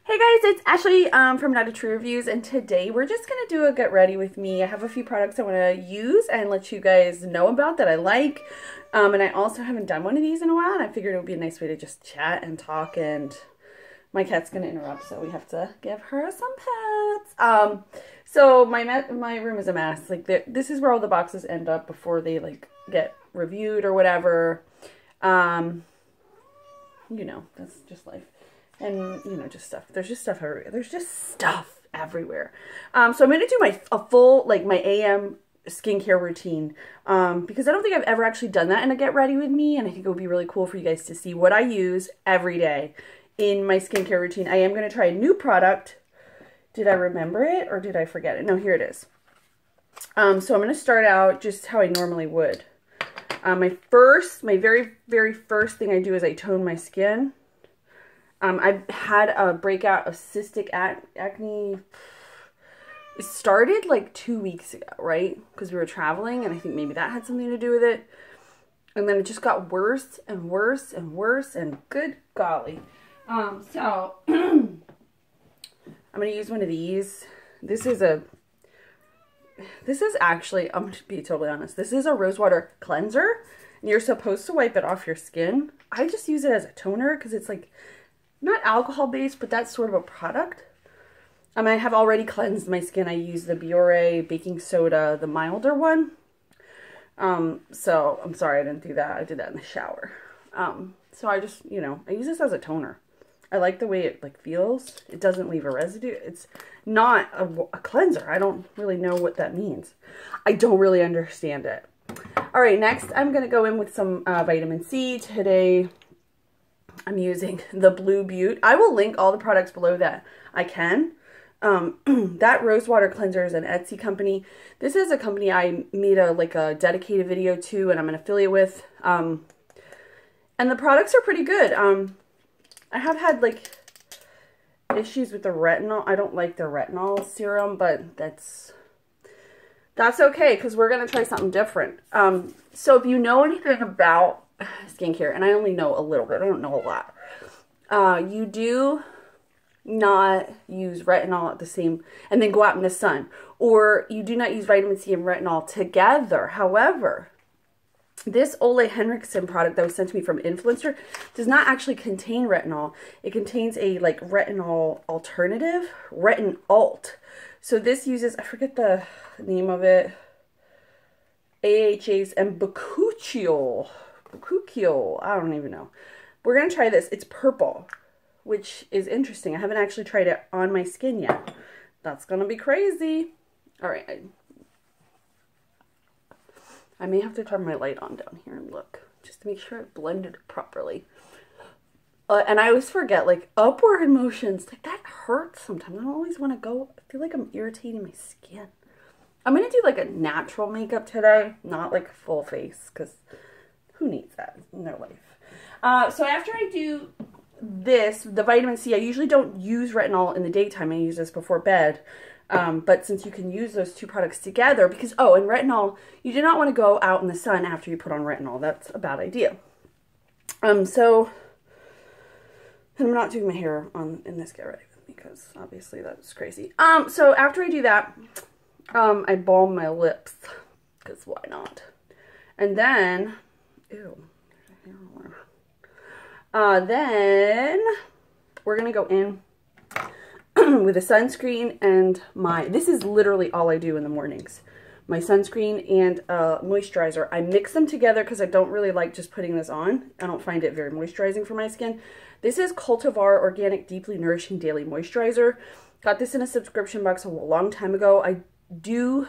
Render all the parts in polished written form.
Hey guys, it's Ashley from Not a True Reviews, and today we're just going to do a get ready with me. I have a few products I want to use and let you guys know about that I like. And I also haven't done one of these in a while, and I figured it would be a nice way to just chat and talk, and my cat's going to interrupt, so we have to give her some pets. So my room is a mess. Like, this is where all the boxes end up before they, like, get reviewed or whatever. You know, that's just life. And, you know, just stuff. There's just stuff everywhere. There's just stuff everywhere. So I'm going to do a full, like, my AM skincare routine. Because I don't think I've ever actually done that in a Get Ready With Me. And I think it would be really cool for you guys to see what I use every day in my skincare routine. I am going to try a new product. Did I remember it or did I forget it? No, here it is. So I'm going to start out just how I normally would. My very, very first thing I do is I tone my skin. I've had a breakout of cystic acne. It started like 2 weeks ago, right? Because we were traveling, and I think maybe that had something to do with it. And then it just got worse and worse and worse, and good golly. So I'm going to use one of these. This is actually, I'm going to be totally honest, this is a rosewater cleanser, and you're supposed to wipe it off your skin. I just use it as a toner because it's like, not alcohol based, but that's sort of a product. I have already cleansed my skin. I use the Beaute baking soda, the milder one. So I'm sorry I didn't do that. I did that in the shower. So I just, you know, I use this as a toner. I like the way it like feels. It doesn't leave a residue. It's not a cleanser. I don't really know what that means. I don't really understand it. All right, next I'm going to go in with some vitamin C. Today I'm using the Bleu Beaute. I will link all the products below that I can. That rosewater cleanser is an Etsy company. This is a company I made a dedicated video to, and I'm an affiliate with. And the products are pretty good. I have had like issues with the retinol. I don't like the retinol serum, but that's okay because we're gonna try something different. So if you know anything about skincare, and I only know a little bit, I don't know a lot. You do not use retinol at the same, and then go out in the sun, or you do not use vitamin C and retinol together. However, this Ole Henriksen product that was sent to me from Influencer does not actually contain retinol. It contains a like retinol alternative, Retin-Alt. So this uses, I forget the name of it, AHAs and bakuchiol. I don't even know. We're going to try this. It's purple, which is interesting. I haven't actually tried it on my skin yet. That's going to be crazy. All right. I may have to turn my light on down here and look, just to make sure it blended properly. And I always forget, like, upward motions, like, that hurts sometimes. I don't always want to go. I feel like I'm irritating my skin. I'm going to do, like, a natural makeup today, not, like, full face, because who needs that in their life? So after I do this, the vitamin C, I usually don't use retinol in the daytime. I use this before bed. But since you can use those two products together, because, oh, and retinol, you do not want to go out in the sun after you put on retinol. That's a bad idea. So, and I'm not doing my hair in this Get Ready With Me, because obviously that's crazy. So after I do that, I balm my lips, because why not? And then, ew, then we're going to go in with a sunscreen and this is literally all I do in the mornings. My sunscreen and moisturizer. I mix them together because I don't really like just putting this on. I don't find it very moisturizing for my skin. This is Cultivar Organic Deeply Nourishing Daily Moisturizer. Got this in a subscription box a long time ago. I do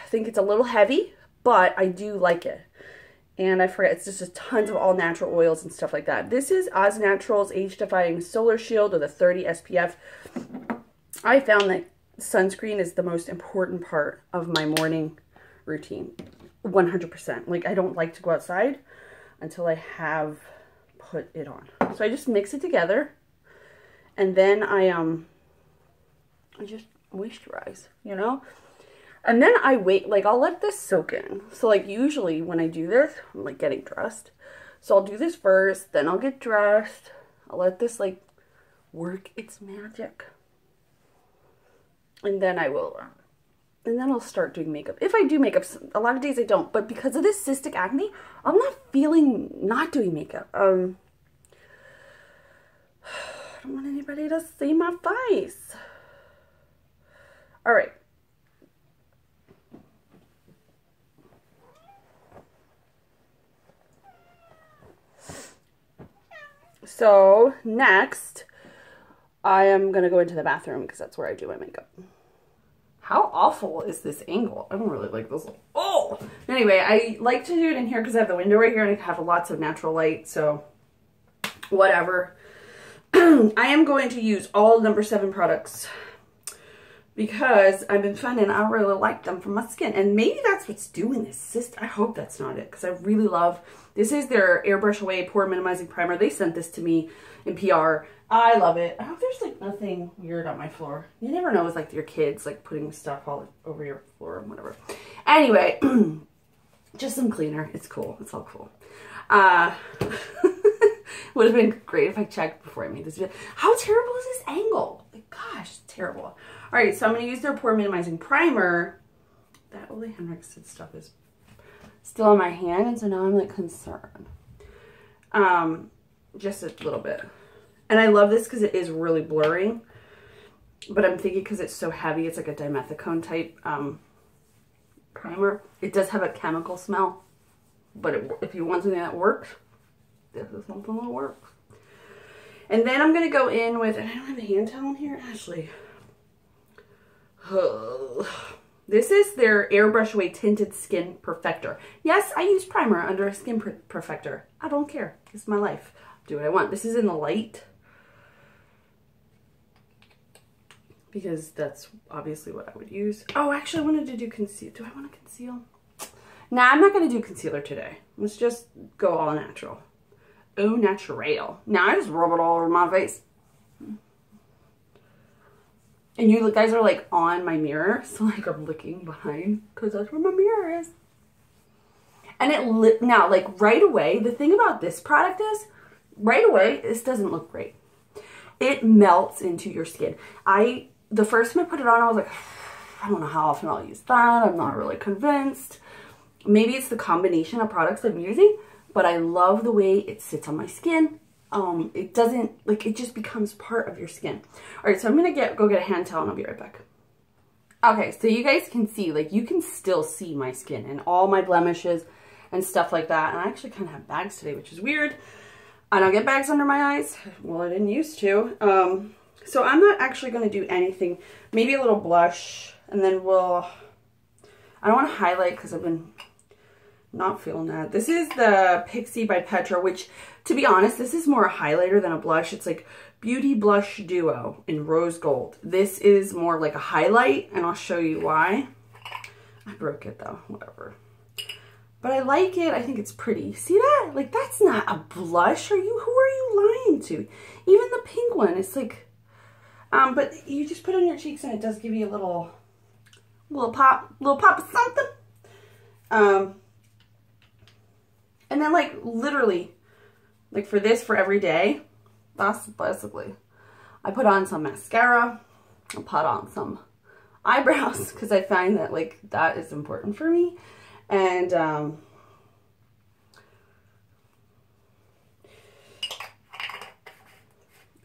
think it's a little heavy, but I do like it. And I forget, it's just tons of all natural oils and stuff like that. This is Oz Naturals Age Defying Solar Shield with a 30 SPF. I found that sunscreen is the most important part of my morning routine. 100%. Like, I don't like to go outside until I have put it on. So I just mix it together. And then I just moisturize, you know? And then I wait, like, I'll let this soak in. So, like, usually when I do this, I'm, like, getting dressed. So I'll do this first, then I'll get dressed. I'll let this, like, work its magic. And then I'll start doing makeup. If I do makeup, a lot of days I don't. But because of this cystic acne, I'm not feeling not doing makeup. I don't want anybody to see my face. All right. So next, I am going to go into the bathroom because that's where I do my makeup. How awful is this angle? I don't really like this. Oh! Anyway, I like to do it in here because I have the window right here and I have lots of natural light, so whatever. I am going to use all No7 products because I've been finding I really like them for my skin. And maybe that's what's doing this. I hope that's not it because I really love, this is their Airbrush Away Pore Minimizing Primer. They sent this to me in PR. I love it. I hope there's like nothing weird on my floor. You never know with like your kids like putting stuff all over your floor and whatever. Anyway, just some cleaner. It's cool. It's all cool. Would have been great if I checked before I made this video. How terrible is this angle? Like, gosh, it's terrible. All right, so I'm going to use their Pore Minimizing Primer. That Ole Henriksen stuff is still on my hand, and so now I'm like concerned. Just a little bit. And I love this because it is really blurring. But I'm thinking because it's so heavy, it's like a dimethicone type primer. It does have a chemical smell. But if you want something that works, this is something that works. And then I'm going to go in with, and I don't have a hand towel in here, Ashley. This is their Airbrush Away Tinted Skin Perfector. Yes, I use primer under a Skin Perfector. I don't care. It's my life. Do what I want. This is in the light, because that's obviously what I would use. Oh, actually I wanted to do conceal. Do I want to conceal? Nah, I'm not going to do concealer today. Let's just go all natural. Au naturel. Now I just rub it all over my face. And you guys are like on my mirror, so like I'm looking behind because that's where my mirror is. And it now like right away, the thing about this product is right away, this doesn't look great. It melts into your skin. The first time I put it on, I was like, I don't know how often I'll use that. I'm not really convinced. Maybe it's the combination of products I'm using, but I love the way it sits on my skin. It doesn't, like, it just becomes part of your skin. All right, so I'm going to go get a hand towel and I'll be right back. Okay, so you guys can see, like, you can still see my skin and all my blemishes and stuff like that. And I actually kind of have bags today, which is weird. I don't get bags under my eyes. Well, I didn't used to. So I'm not actually going to do anything. Maybe a little blush, and then I don't want to highlight because I've been not feeling that. This is the Pixi by Petra, which, to be honest, this is more a highlighter than a blush. It's like Beauty Blush Duo in Rose Gold. This is more like a highlight, and I'll show you why. I broke it though, whatever. But I like it. I think it's pretty. See that? Like, that's not a blush. Who are you lying to? Even the pink one, it's like, but you just put it on your cheeks and it does give you a little pop of something. And then like literally, like for every day, that's basically, I put on some mascara, I put on some eyebrows because I find that like that is important for me. And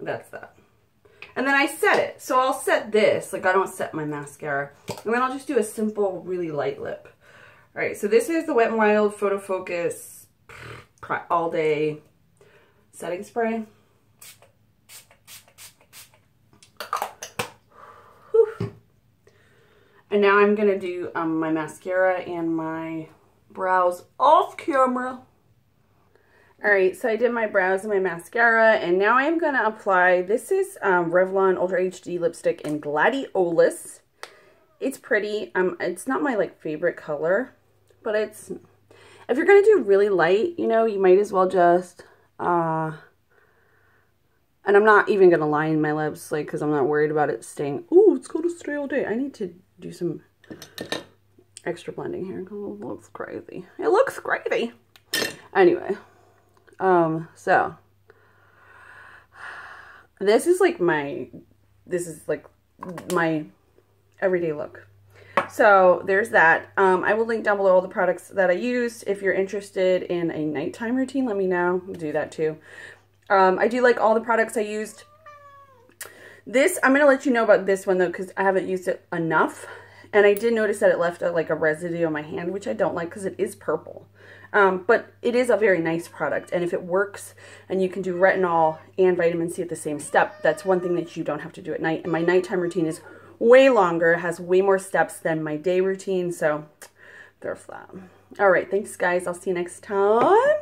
that's that. And then I set it. So I'll set this, like I don't set my mascara. And then I'll just do a simple, really light lip. All right, so this is the Wet n Wild Photo Focus All Day Setting Spray. Whew. And now I'm gonna do my mascara and my brows off camera. All right, so I did my brows and my mascara, and now I'm gonna apply, this is Revlon Ultra HD lipstick in Gladiolus. It's pretty. It's not my like favorite color, but it's, if you're gonna do really light, you know, you might as well just, and I'm not even gonna line my lips, like, because I'm not worried about it staying, ooh, it's gonna stay all day. I need to do some extra blending here because it looks crazy. It looks crazy. Anyway, so This is like my everyday look. So there's that. I will link down below all the products that I used. If you're interested in a nighttime routine, let me know. I'll do that too. I do like all the products I used. This, I'm going to let you know about this one though, because I haven't used it enough. And I did notice that it left like a residue on my hand, which I don't like because it is purple. But it is a very nice product. And if it works and you can do retinol and vitamin C at the same step, that's one thing that you don't have to do at night. And my nighttime routine is way longer, has way more steps than my day routine. So there's that. All right. Thanks, guys. I'll see you next time.